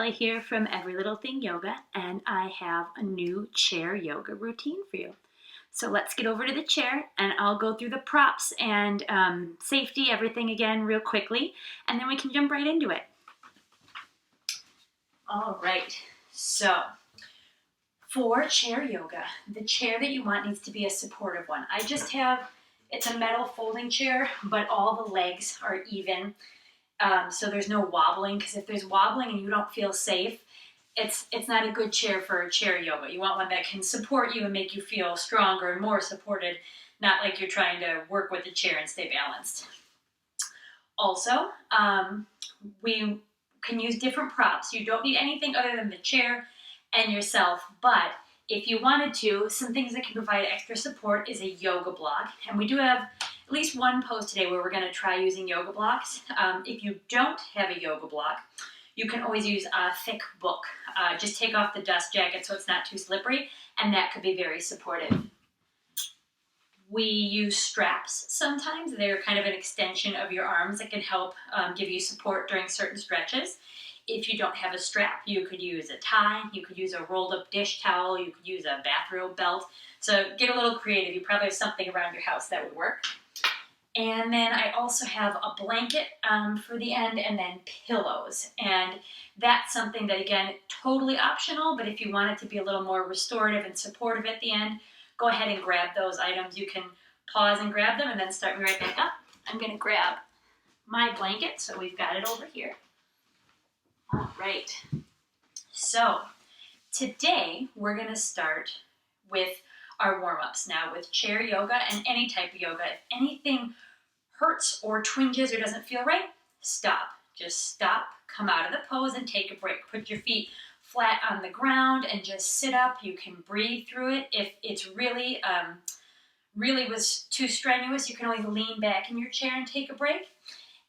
Kelly here from Every Little Thing Yoga, and I have a new chair yoga routine for you. So let's get over to the chair, and I'll go through the props and safety, everything again real quickly, and then we can jump right into it. All right, so for chair yoga, the chair that you want needs to be a supportive one. It's a metal folding chair, but all the legs are even. So there's no wobbling, because if there's wobbling and you don't feel safe, it's not a good chair for chair yoga. You want one that can support you and make you feel stronger and more supported, not like you're trying to work with the chair and stay balanced. Also, we can use different props. You don't need anything other than the chair and yourself, but if you wanted to, some things that can provide extra support is a yoga block. And we do have at least one pose today where we're going to try using yoga blocks. If you don't have a yoga block, you can always use a thick book. Just take off the dust jacket so it's not too slippery, and that could be very supportive. We use straps sometimes. They're kind of an extension of your arms that can help give you support during certain stretches. If you don't have a strap, you could use a tie, you could use a rolled up dish towel, you could use a bathrobe belt. So get a little creative. You probably have something around your house that would work. And then I also have a blanket for the end, and then pillows. And that's something that, again, totally optional, but if you want it to be a little more restorative and supportive at the end, go ahead and grab those items. You can pause and grab them and then start me right back up. I'm going to grab my blanket, so we've got it over here. All right, so today we're going to start with our warm-ups. Now with chair yoga and any type of yoga, if anything hurts or twinges or doesn't feel right, stop. Just stop, come out of the pose and take a break. Put your feet flat on the ground and just sit up. You can breathe through it. If it's really was too strenuous, you can always lean back in your chair and take a break.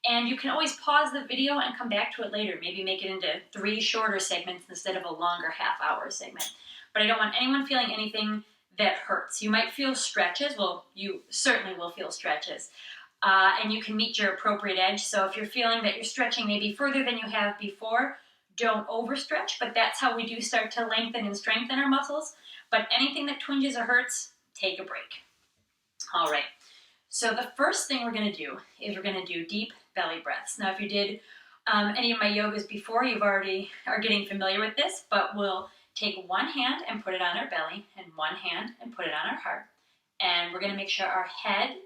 And you can always pause the video and come back to it later. Maybe make it into 3 shorter segments instead of a longer half-hour segment. But I don't want anyone feeling anything that hurts. You might feel stretches. Well, you certainly will feel stretches. And you can meet your appropriate edge. So if you're feeling that you're stretching maybe further than you have before, don't overstretch. But that's how we do start to lengthen and strengthen our muscles. But anything that twinges or hurts, take a break. All right. So the first thing we're going to do is we're going to do deep belly breaths. Now, if you did any of my yogas before, you've already are getting familiar with this, but we'll take one hand and put it on our belly and one hand and put it on our heart. And we're going to make sure our head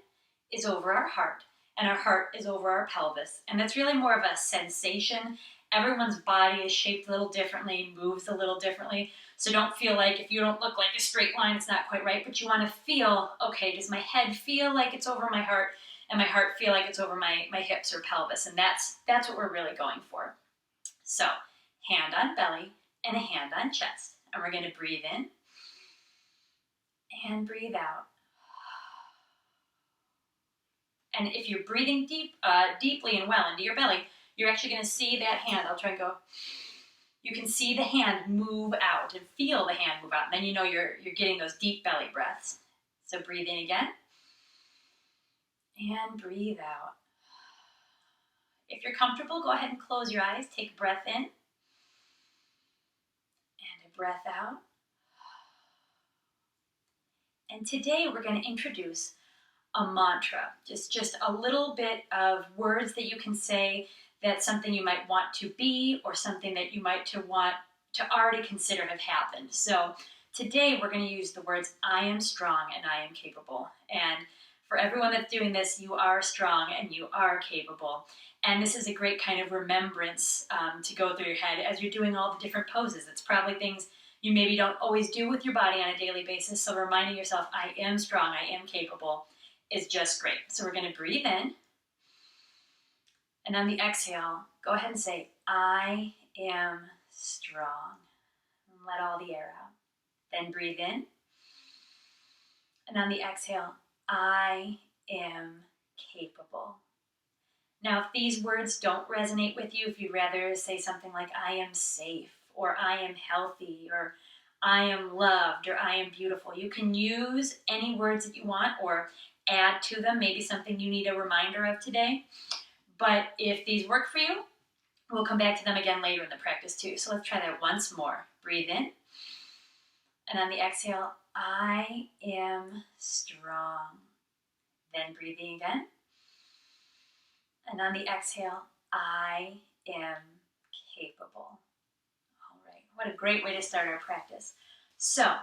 is over our heart and our heart is over our pelvis. And that's really more of a sensation. Everyone's body is shaped a little differently, moves a little differently. So don't feel like if you don't look like a straight line, it's not quite right, but you want to feel, okay, does my head feel like it's over my heart and my heart feel like it's over my hips or pelvis? And that's what we're really going for. So hand on belly and a hand on chest. And we're going to breathe in and breathe out. And if you're breathing deeply and well into your belly, you're actually going to see that hand. I'll try and go. You can see the hand move out and feel the hand move out. And then you know you're getting those deep belly breaths. So breathe in again. And breathe out. If you're comfortable, go ahead and close your eyes. Take a breath in. And a breath out. And today we're going to introduce a mantra. Just a little bit of words that you can say that's something you might want to be or something that you might want to already consider have happened. So today we're going to use the words I am strong and I am capable. And for everyone that's doing this, you are strong and you are capable. And this is a great kind of remembrance to go through your head as you're doing all the different poses. It's probably things you maybe don't always do with your body on a daily basis. So reminding yourself, I am strong, I am capable is just great. So we're going to breathe in. And on the exhale, go ahead and say, I am strong. And let all the air out. Then breathe in. And on the exhale, I am capable. Now, if these words don't resonate with you, if you'd rather say something like, I am safe, or I am healthy, or I am loved, or I am beautiful, you can use any words that you want or add to them, maybe something you need a reminder of today. But if these work for you, We'll come back to them again later in the practice too. So let's try that once more. Breathe in. And on the exhale, I am strong. Then breathing again. And on the exhale, I am capable. All right, what a great way to start our practice. So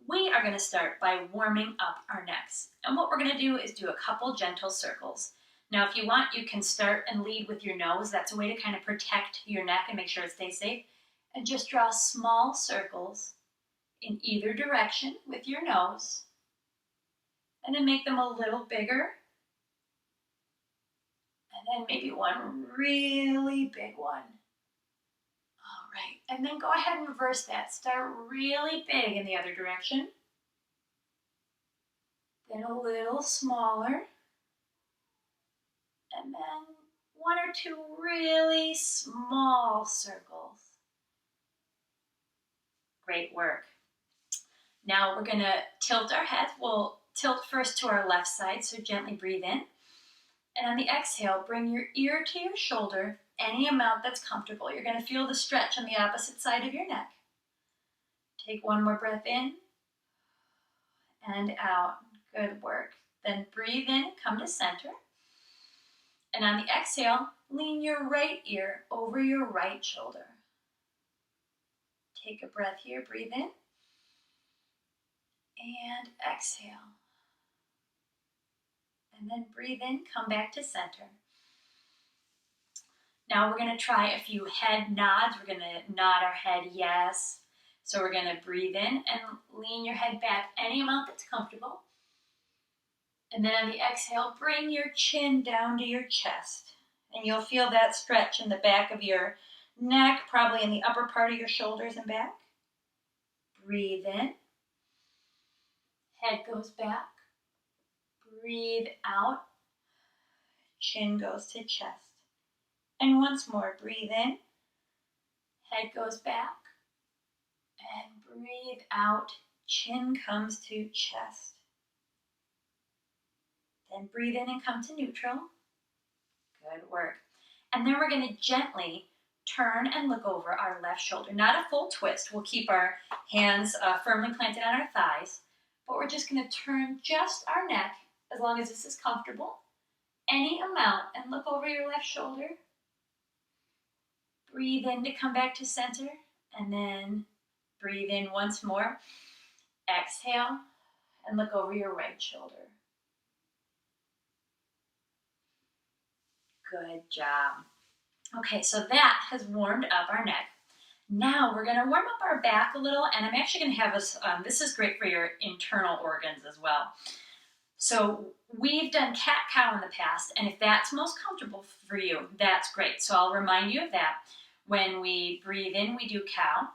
we are going to start by warming up our necks. And what we're going to do is do a couple gentle circles. Now, if you want, you can start and lead with your nose. That's a way to kind of protect your neck and make sure it stays safe. And just draw small circles in either direction with your nose. And then make them a little bigger. And then maybe one really big one. All right, and then go ahead and reverse that. Start really big in the other direction. Then a little smaller. And then one or two really small circles. Great work. Now we're going to tilt our head. We'll tilt first to our left side, so gently breathe in. And on the exhale, bring your ear to your shoulder, any amount that's comfortable. You're going to feel the stretch on the opposite side of your neck. Take one more breath in and out. Good work. Then breathe in, come to center. And on the exhale, lean your right ear over your right shoulder. Take a breath here, breathe in. And exhale. And then breathe in, come back to center. Now we're going to try a few head nods. We're going to nod our head yes. So we're going to breathe in and lean your head back any amount that's comfortable. And then on the exhale, bring your chin down to your chest. And you'll feel that stretch in the back of your neck, probably in the upper part of your shoulders and back. Breathe in. Head goes back. Breathe out. Chin goes to chest. And once more, breathe in. Head goes back. And breathe out. Chin comes to chest. Then breathe in and come to neutral. Good work. And then we're going to gently turn and look over our left shoulder. Not a full twist. We'll keep our hands firmly planted on our thighs. But we're just going to turn just our neck, as long as this is comfortable, any amount, and look over your left shoulder. Breathe in to come back to center, and then breathe in once more. Exhale, and look over your right shoulder. Good job. Okay, so that has warmed up our neck. Now we're going to warm up our back a little, and I'm actually going to have us, this is great for your internal organs as well. So we've done cat-cow in the past, and if that's most comfortable for you, that's great. So I'll remind you of that. When we breathe in, we do cow,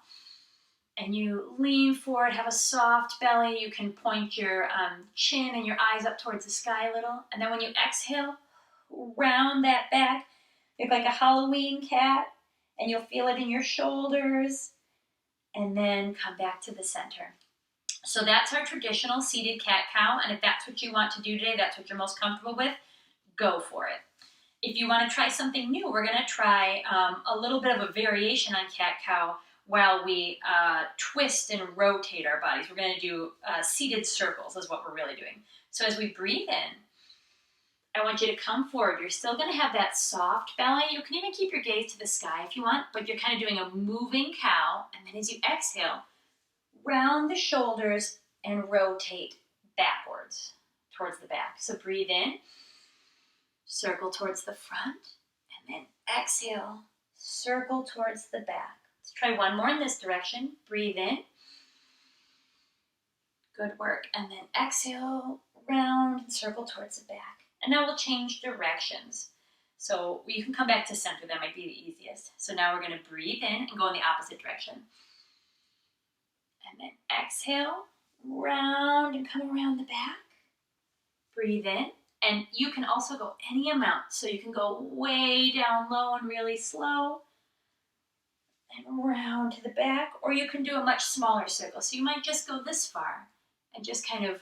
and you lean forward, have a soft belly. You can point your chin and your eyes up towards the sky a little, and then when you exhale, round that back, look like a Halloween cat, and you'll feel it in your shoulders, and then come back to the center. So that's our traditional seated cat-cow, and if that's what you want to do today, that's what you're most comfortable with, go for it. If you want to try something new, we're going to try a little bit of a variation on cat-cow while we twist and rotate our bodies. We're going to do seated circles is what we're really doing. So as we breathe in, I want you to come forward. You're still going to have that soft belly. You can even keep your gaze to the sky if you want, but you're kind of doing a moving cow. And then as you exhale, round the shoulders and rotate backwards towards the back. So breathe in, circle towards the front, and then exhale, circle towards the back. Let's try one more in this direction. Breathe in. Good work. And then exhale, round and circle towards the back. And now we'll change directions. So you can come back to center. That might be the easiest. So now we're going to breathe in and go in the opposite direction. And then exhale, round and come around the back. Breathe in. And you can also go any amount. So you can go way down low and really slow. And round to the back. Or you can do a much smaller circle. So you might just go this far and just kind of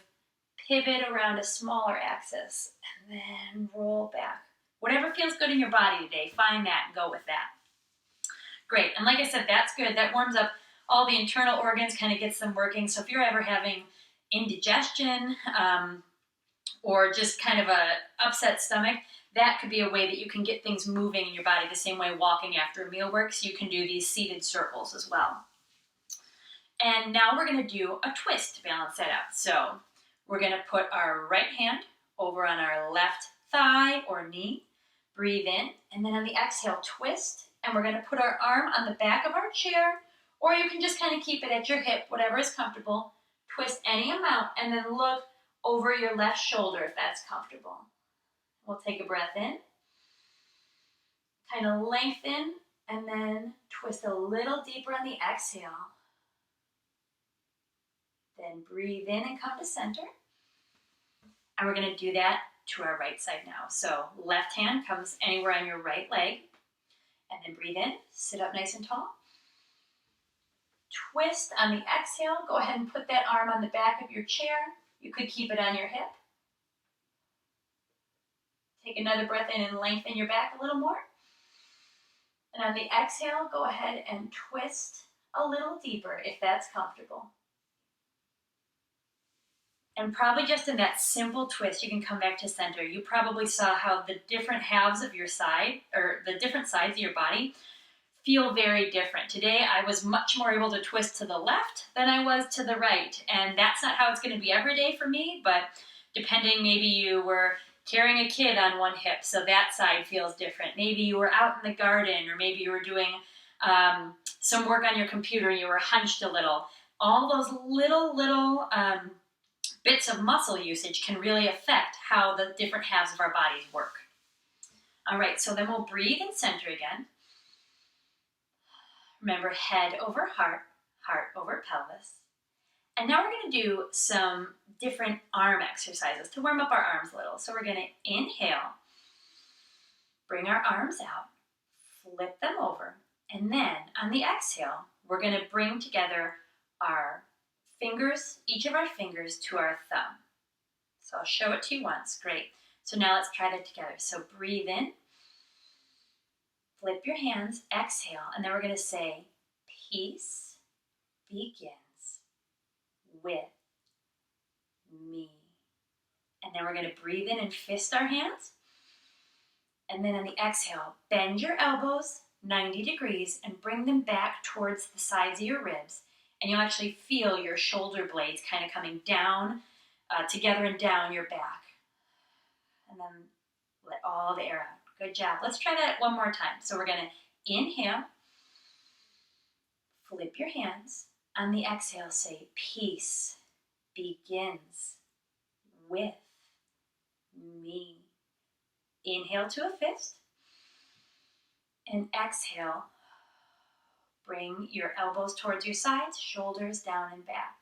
pivot around a smaller axis. And then roll back. Whatever feels good in your body today, find that and go with that. Great. And like I said, that's good. That warms up all the internal organs, kind of gets them working. So if you're ever having indigestion or just kind of a upset stomach, that could be a way that you can get things moving in your body the same way walking after a meal works. You can do these seated circles as well. And now we're going to do a twist to balance that out. So we're going to put our right hand over on our left thigh or knee. Breathe in, and then on the exhale, twist. And we're going to put our arm on the back of our chair, or you can just kind of keep it at your hip, whatever is comfortable. Twist any amount, and then look over your left shoulder if that's comfortable. We'll take a breath in, kind of lengthen, and then twist a little deeper on the exhale. Then breathe in and come to center. And we're going to do that to our right side now. So left hand comes anywhere on your right leg. And then breathe in, sit up nice and tall. Twist on the exhale. Go ahead and put that arm on the back of your chair. You could keep it on your hip. Take another breath in and lengthen your back a little more. And on the exhale, go ahead and twist a little deeper if that's comfortable. And probably just in that simple twist, you can come back to center. You probably saw how the different halves of your side, or the different sides of your body, feel very different. Today, I was much more able to twist to the left than I was to the right. And that's not how it's going to be every day for me, but depending, maybe you were carrying a kid on one hip, so that side feels different. Maybe you were out in the garden, or maybe you were doing some work on your computer and you were hunched a little. All those little bits of muscle usage can really affect how the different halves of our bodies work. All right, so then we'll breathe and center again. Remember, head over heart, heart over pelvis. And now we're going to do some different arm exercises to warm up our arms a little. So we're going to inhale, bring our arms out, flip them over, and then on the exhale, we're going to bring together our fingers, each of our fingers to our thumb. So I'll show it to you once. Great. So now let's try that together. So breathe in, flip your hands, exhale, and then we're going to say, peace begins with me. And then we're going to breathe in and fist our hands. And then on the exhale, bend your elbows 90 degrees and bring them back towards the sides of your ribs. And you'll actually feel your shoulder blades kind of coming down together and down your back. And then let all the air out. Good job. Let's try that one more time. So we're going to inhale, flip your hands. On the exhale, say, peace begins with me. Inhale to a fist. And exhale. Bring your elbows towards your sides, shoulders down and back.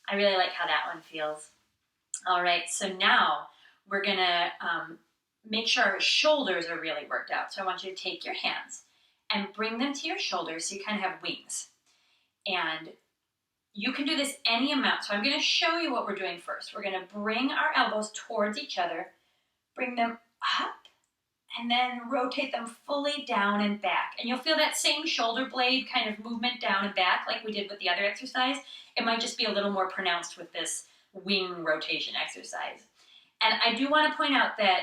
I really like how that one feels. All right, so now we're going to make sure our shoulders are really worked out. So I want you to take your hands and bring them to your shoulders so you kind of have wings. And you can do this any amount. So I'm going to show you what we're doing first. We're going to bring our elbows towards each other, bring them up, and then rotate them fully down and back. And you'll feel that same shoulder blade kind of movement down and back like we did with the other exercise. It might just be a little more pronounced with this wing rotation exercise. And I do want to point out that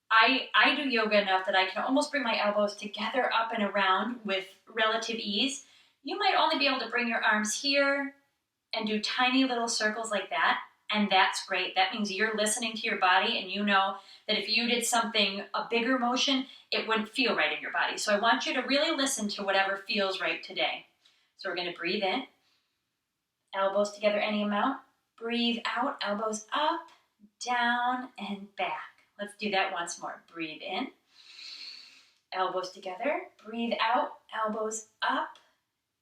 I do yoga enough that I can almost bring my elbows together up and around with relative ease. You might only be able to bring your arms here and do tiny little circles like that. And that's great. That means you're listening to your body, and you know that if you did something, a bigger motion, it wouldn't feel right in your body. So I want you to really listen to whatever feels right today. So we're going to breathe in, elbows together any amount. Breathe out, elbows up, down, and back. Let's do that once more. Breathe in, elbows together. Breathe out, elbows up,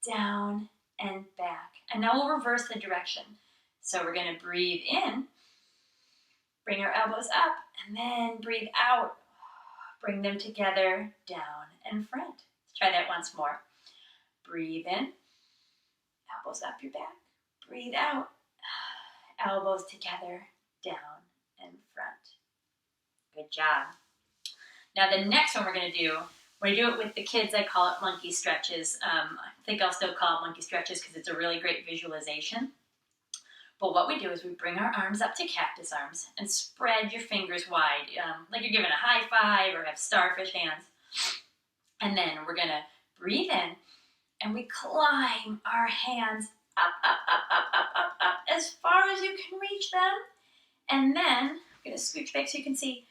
down, and back. And now we'll reverse the direction. So we're going to breathe in, bring our elbows up, and then breathe out. Bring them together, down and front. Let's try that once more. Breathe in, elbows up your back. Breathe out, elbows together, down and front. Good job. Now the next one we're going to do, When I do it with the kids, I call it monkey stretches. I think I'll still call it monkey stretches because it's a really great visualization. But what we do is we bring our arms up to cactus arms and spread your fingers wide, like you're giving a high five or have starfish hands. And then we're going to breathe in and we climb our hands up, up, up, up, up, up, up, as far as you can reach them. And then I'm going to scooch back so you can see,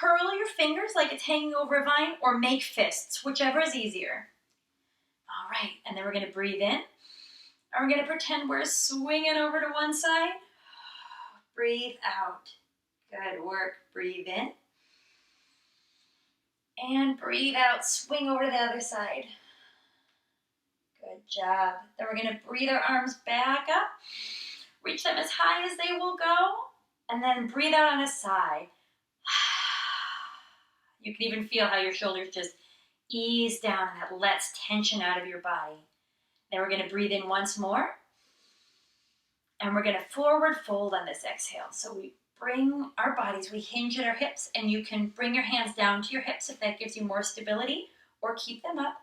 curl your fingers like it's hanging over a vine or make fists, whichever is easier. All right, and then we're going to breathe in. And we're going to pretend we're swinging over to one side. Breathe out. Good work. Breathe in. And breathe out. Swing over to the other side. Good job. Then we're going to breathe our arms back up. Reach them as high as they will go. And then breathe out on a sigh. You can even feel how your shoulders just ease down and that lets tension out of your body. Then we're going to breathe in once more. And we're going to forward fold on this exhale. So we bring our bodies, we hinge at our hips, and you can bring your hands down to your hips if that gives you more stability, or keep them up.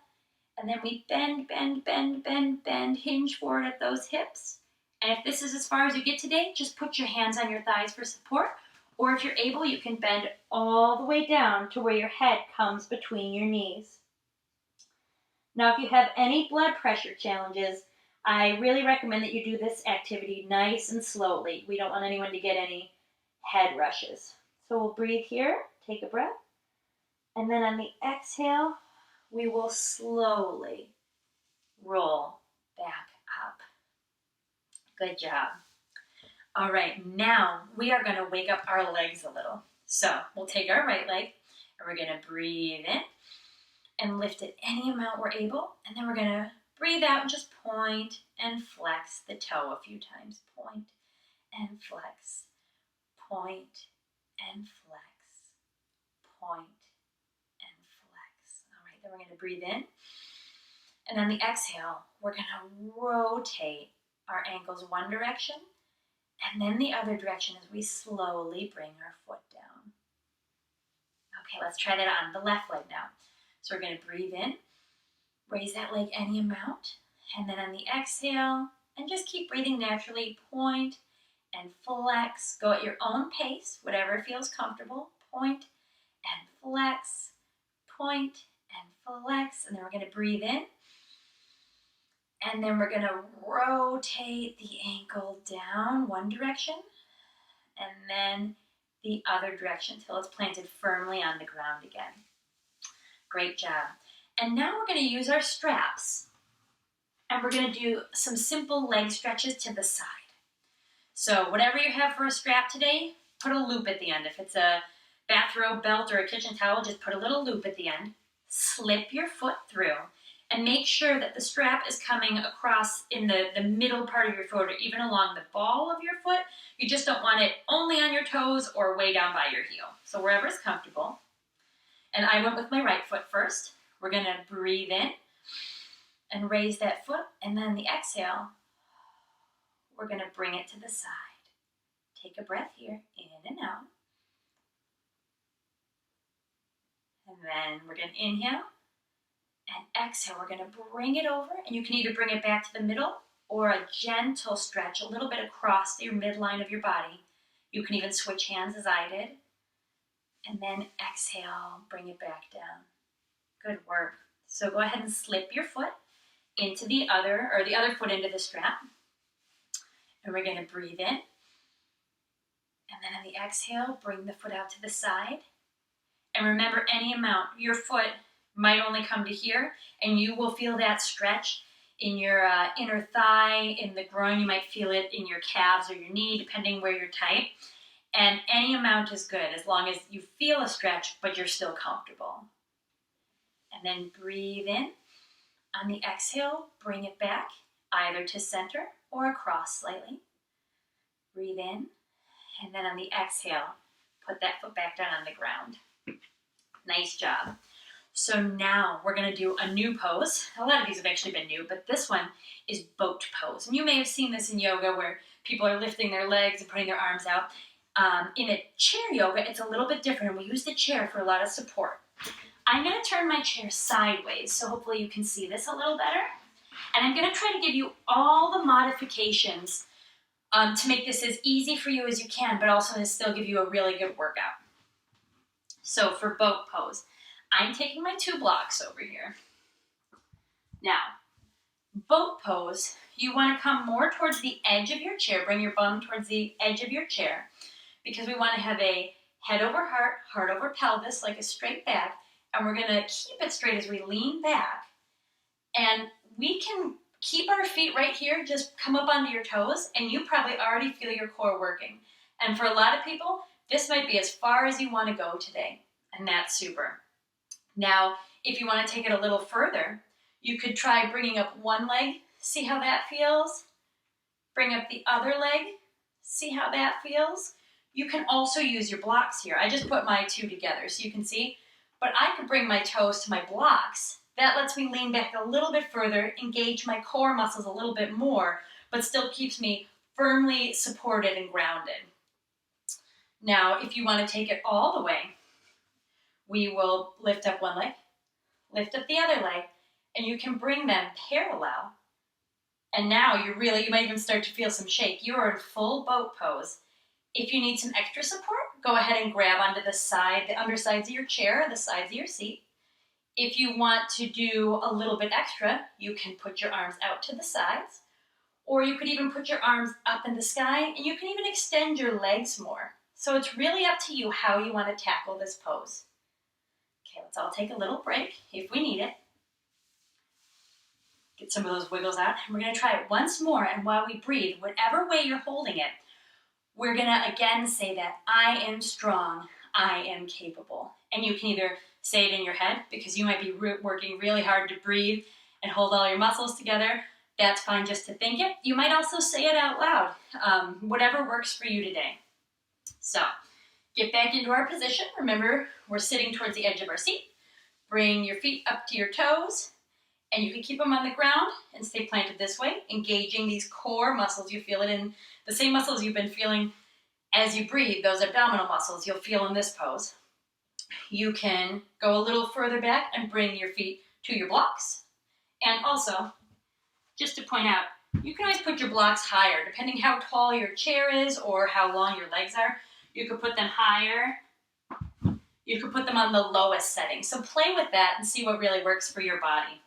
And then we bend, bend, bend, bend, bend, hinge forward at those hips. And if this is as far as you get today, just put your hands on your thighs for support. Or if you're able, you can bend all the way down to where your head comes between your knees. Now, if you have any blood pressure challenges, I really recommend that you do this activity nice and slowly. We don't want anyone to get any head rushes. So we'll breathe here, take a breath, and then on the exhale, we will slowly roll back up. Good job. All right, now we are going to wake up our legs a little. So we'll take our right leg, and we're going to breathe in and lift it any amount we're able, and then we're going to breathe out and just point and flex the toe a few times. Point and flex. Point and flex. Point and flex. All right, then we're going to breathe in. And on the exhale, we're going to rotate our ankles one direction and then the other direction as we slowly bring our foot down. Okay, let's try that on the left leg now. So we're going to breathe in, raise that leg any amount, and then on the exhale, and just keep breathing naturally, point and flex. Go at your own pace, whatever feels comfortable. Point and flex, point and flex, and then we're going to breathe in. And then we're going to rotate the ankle down one direction and then the other direction until it's planted firmly on the ground again. Great job. And now we're going to use our straps and we're going to do some simple leg stretches to the side. So whatever you have for a strap today, put a loop at the end. If it's a bathrobe, belt, or a kitchen towel, just put a little loop at the end. Slip your foot through. And make sure that the strap is coming across in the middle part of your foot or even along the ball of your foot. You just don't want it only on your toes or way down by your heel. So wherever is comfortable. And I went with my right foot first. We're going to breathe in and raise that foot. And then the exhale, we're going to bring it to the side. Take a breath here, in and out. And then we're going to inhale. And exhale, we're going to bring it over, and you can either bring it back to the middle or a gentle stretch, a little bit across your midline of your body. You can even switch hands as I did. And then exhale, bring it back down. Good work. So go ahead and slip your foot into the other foot into the strap. And we're going to breathe in. And then on the exhale, bring the foot out to the side. And remember, any amount, your foot might only come to here, and you will feel that stretch in your inner thigh, in the groin. You might feel it in your calves or your knee, depending where you're tight. And any amount is good, as long as you feel a stretch, but you're still comfortable. And then breathe in. On the exhale, bring it back, either to center or across slightly. Breathe in. And then on the exhale, put that foot back down on the ground. Nice job. So now we're going to do a new pose. A lot of these have actually been new, but this one is boat pose. And you may have seen this in yoga where people are lifting their legs and putting their arms out. In a chair yoga, it's a little bit different, and we use the chair for a lot of support. I'm going to turn my chair sideways, so hopefully you can see this a little better. And I'm going to try to give you all the modifications to make this as easy for you as you can, but also to still give you a really good workout. So for boat pose, I'm taking my 2 blocks over here. Now, boat pose, you want to come more towards the edge of your chair, bring your bum towards the edge of your chair, because we want to have a head over heart, heart over pelvis, like a straight back, and we're going to keep it straight as we lean back. And we can keep our feet right here, just come up onto your toes, and you probably already feel your core working. And for a lot of people, this might be as far as you want to go today, and that's super. Now, if you want to take it a little further, you could try bringing up one leg, see how that feels. Bring up the other leg, see how that feels. You can also use your blocks here. I just put my 2 together so you can see, but I could bring my toes to my blocks. That lets me lean back a little bit further, engage my core muscles a little bit more, but still keeps me firmly supported and grounded. Now, if you want to take it all the way, we will lift up one leg, lift up the other leg, and you can bring them parallel. And now you might even start to feel some shake. You are in full boat pose. If you need some extra support, go ahead and grab onto the undersides of your chair, or the sides of your seat. If you want to do a little bit extra, you can put your arms out to the sides, or you could even put your arms up in the sky, and you can even extend your legs more. So it's really up to you how you want to tackle this pose. Okay, let's all take a little break if we need it. Get some of those wiggles out, and we're going to try it once more, and while we breathe, whatever way you're holding it, we're going to again say that I am strong, I am capable. And you can either say it in your head, because you might be working really hard to breathe and hold all your muscles together. That's fine just to think it. You might also say it out loud, whatever works for you today. So, get back into our position. Remember, we're sitting towards the edge of our seat. Bring your feet up to your toes, and you can keep them on the ground and stay planted this way, engaging these core muscles. You feel it in the same muscles you've been feeling as you breathe, those abdominal muscles you'll feel in this pose. You can go a little further back and bring your feet to your blocks. And also, just to point out, you can always put your blocks higher, depending how tall your chair is or how long your legs are. You could put them higher. You could put them on the lowest setting. So play with that and see what really works for your body.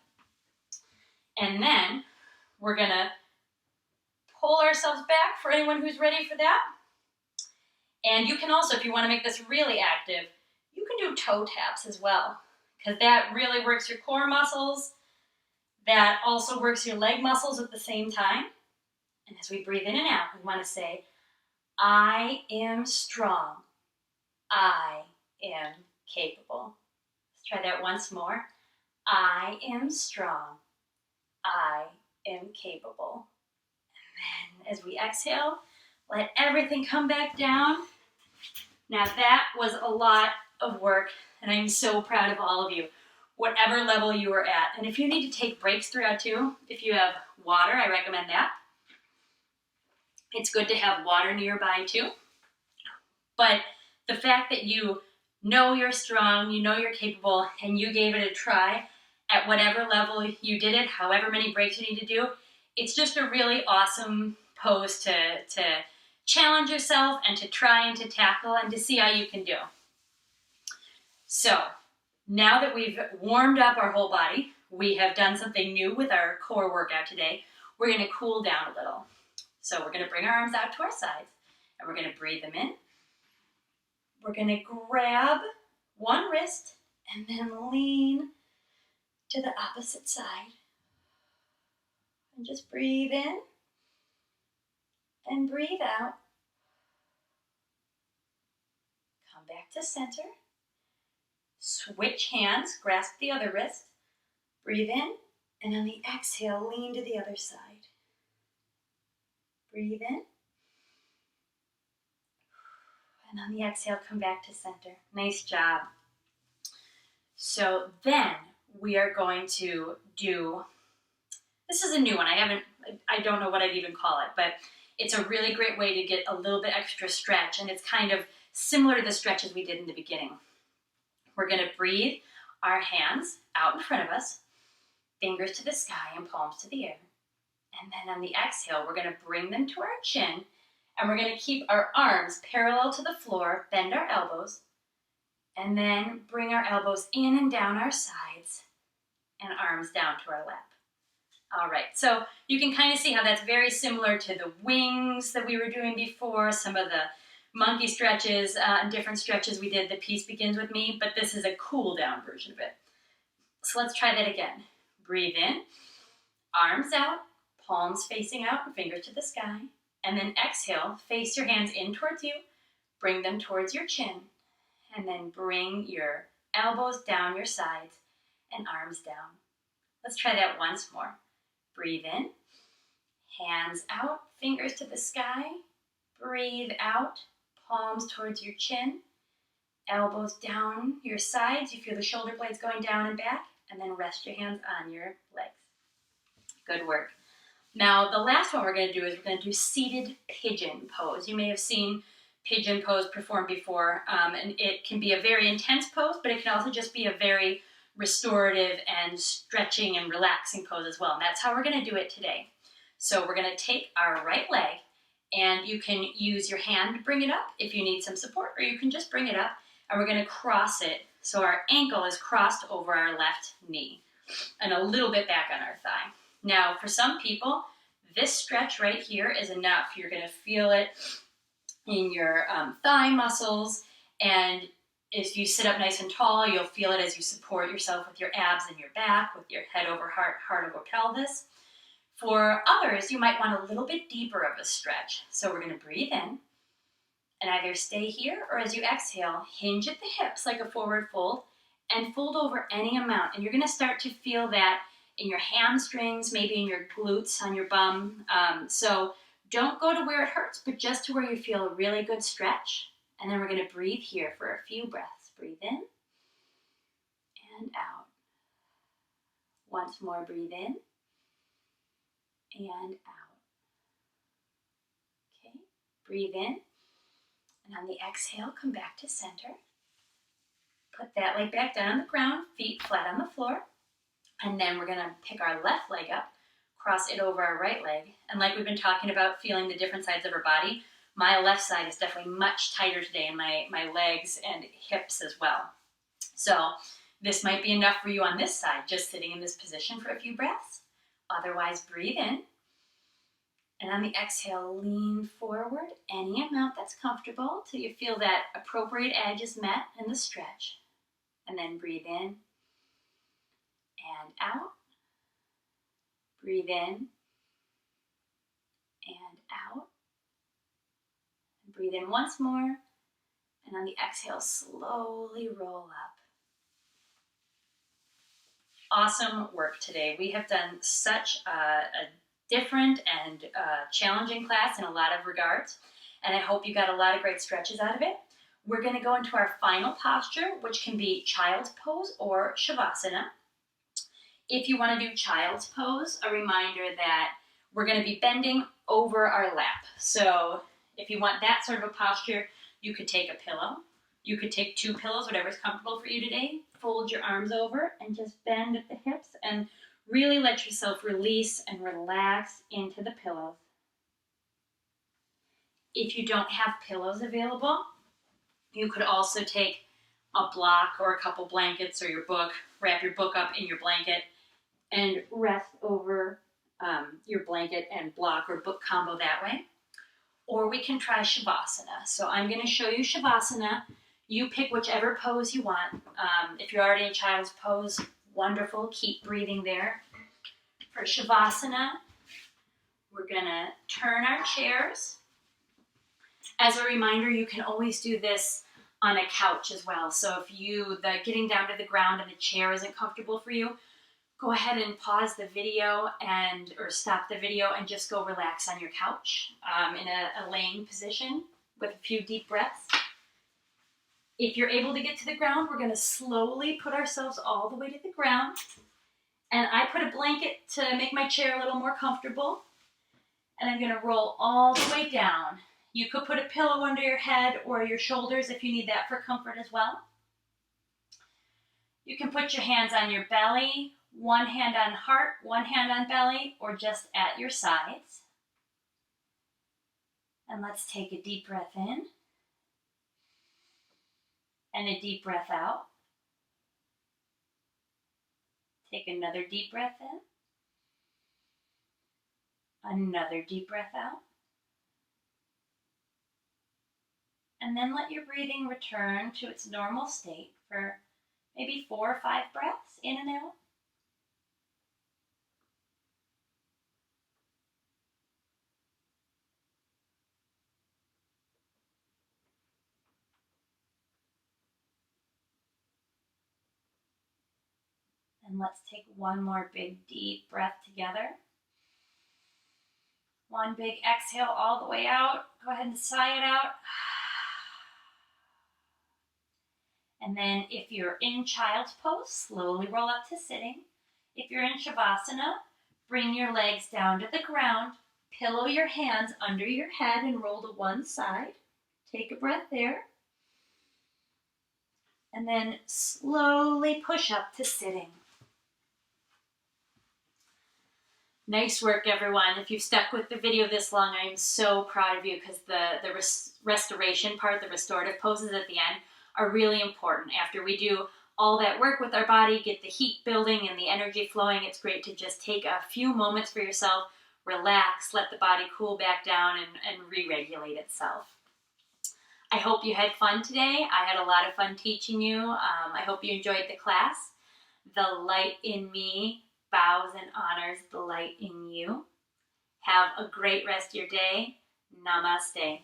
And then we're going to pull ourselves back for anyone who's ready for that. And you can also, if you want to make this really active, you can do toe taps as well, because that really works your core muscles. That also works your leg muscles at the same time. And as we breathe in and out, we want to say, I am strong. I am capable. Let's try that once more. I am strong. I am capable. And then as we exhale, let everything come back down. Now that was a lot of work, and I'm so proud of all of you, whatever level you are at. And if you need to take breaks throughout too, if you have water, I recommend that. It's good to have water nearby too. But the fact that you know you're strong, you know you're capable, and you gave it a try at whatever level you did it, however many breaks you need to do, it's just a really awesome pose to challenge yourself and to try and to tackle and to see how you can do. So now that we've warmed up our whole body, we have done something new with our core workout today, we're going to cool down a little. So we're going to bring our arms out to our sides, and we're going to breathe them in. We're going to grab one wrist and then lean to the opposite side. And just breathe in and breathe out. Come back to center. Switch hands, grasp the other wrist. Breathe in, and on the exhale, lean to the other side. Breathe in. And on the exhale, come back to center. Nice job. So then we are going to do, this is a new one. I don't know what I'd even call it, but it's a really great way to get a little bit extra stretch, and it's kind of similar to the stretches we did in the beginning. We're going to breathe our hands out in front of us, fingers to the sky and palms to the air. And then on the exhale, we're going to bring them to our chin, and we're going to keep our arms parallel to the floor, bend our elbows, and then bring our elbows in and down our sides and arms down to our lap. All right, so you can kind of see how that's very similar to the wings that we were doing before, some of the monkey stretches and different stretches we did, the Peace Begins With Me, but this is a cool down version of it. So let's try that again. Breathe in, arms out, palms facing out, and fingers to the sky. And then exhale, face your hands in towards you, bring them towards your chin, and then bring your elbows down your sides and arms down. Let's try that once more. Breathe in, hands out, fingers to the sky. Breathe out, palms towards your chin, elbows down your sides. You feel the shoulder blades going down and back, and then rest your hands on your legs. Good work. Now, the last one we're going to do is we're going to do seated pigeon pose. You may have seen pigeon pose performed before, and it can be a very intense pose, but it can also just be a very restorative and stretching and relaxing pose as well. And that's how we're going to do it today. So we're going to take our right leg, and you can use your hand to bring it up if you need some support, or you can just bring it up, and we're going to cross it so our ankle is crossed over our left knee and a little bit back on our thigh. Now, for some people, this stretch right here is enough. You're going to feel it in your thigh muscles, and if you sit up nice and tall, you'll feel it as you support yourself with your abs and your back, with your head over heart, heart over pelvis. For others, you might want a little bit deeper of a stretch. So we're going to breathe in and either stay here, or as you exhale, hinge at the hips like a forward fold and fold over any amount. And you're going to start to feel that in your hamstrings, maybe in your glutes, on your bum. So don't go to where it hurts, but just to where you feel a really good stretch. And then we're going to breathe here for a few breaths. Breathe in and out. Once more, breathe in and out. Okay, breathe in. And on the exhale, come back to center. Put that leg back down on the ground, feet flat on the floor. And then we're going to pick our left leg up, cross it over our right leg. And like we've been talking about, feeling the different sides of our body, my left side is definitely much tighter today in my legs and hips as well. So this might be enough for you on this side, just sitting in this position for a few breaths. Otherwise, breathe in. And on the exhale, lean forward any amount that's comfortable till you feel that appropriate edge is met in the stretch. And then breathe in and out. Breathe in and out. Breathe in once more, and on the exhale, slowly roll up. Awesome work today. We have done such a different and challenging class in a lot of regards, and I hope you got a lot of great stretches out of it. We're going to go into our final posture, which can be child's pose or Shavasana. If you want to do child's pose, a reminder that we're going to be bending over our lap. So if you want that sort of a posture, you could take a pillow. You could take 2 pillows, whatever's comfortable for you today. Fold your arms over and just bend at the hips and really let yourself release and relax into the pillows. If you don't have pillows available, you could also take a block or a couple blankets or your book, wrap your book up in your blanket and rest over your blanket and block or book combo that way. Or we can try Shavasana. So I'm going to show you Shavasana. You pick whichever pose you want. If you're already in child's pose, wonderful. Keep breathing there. For Shavasana, we're going to turn our chairs. As a reminder, you can always do this on a couch as well. So if the getting down to the ground and the chair isn't comfortable for you, go ahead and pause the video or stop the video and just go relax on your couch in a laying position with a few deep breaths. If you're able to get to the ground, we're going to slowly put ourselves all the way to the ground. And I put a blanket to make my chair a little more comfortable. And I'm going to roll all the way down. You could put a pillow under your head or your shoulders if you need that for comfort as well. You can put your hands on your belly, one hand on heart, one hand on belly, or just at your sides. And let's take a deep breath in and a deep breath out. Take another deep breath in, another deep breath out. And then let your breathing return to its normal state for maybe 4 or 5 breaths in and out. And let's take one more big deep breath together. One big exhale all the way out. Go ahead and sigh it out. And then if you're in child's pose, slowly roll up to sitting. If you're in Shavasana, bring your legs down to the ground, pillow your hands under your head and roll to one side. Take a breath there. And then slowly push up to sitting. Nice work, everyone. If you've stuck with the video this long, I am so proud of you because the restoration part, the restorative poses at the end, are really important. After we do all that work with our body, get the heat building and the energy flowing, it's great to just take a few moments for yourself, relax, let the body cool back down and re-regulate itself. I hope you had fun today. I had a lot of fun teaching you. I hope you enjoyed the class. The light in me bows and honors the light in you. Have a great rest of your day. Namaste.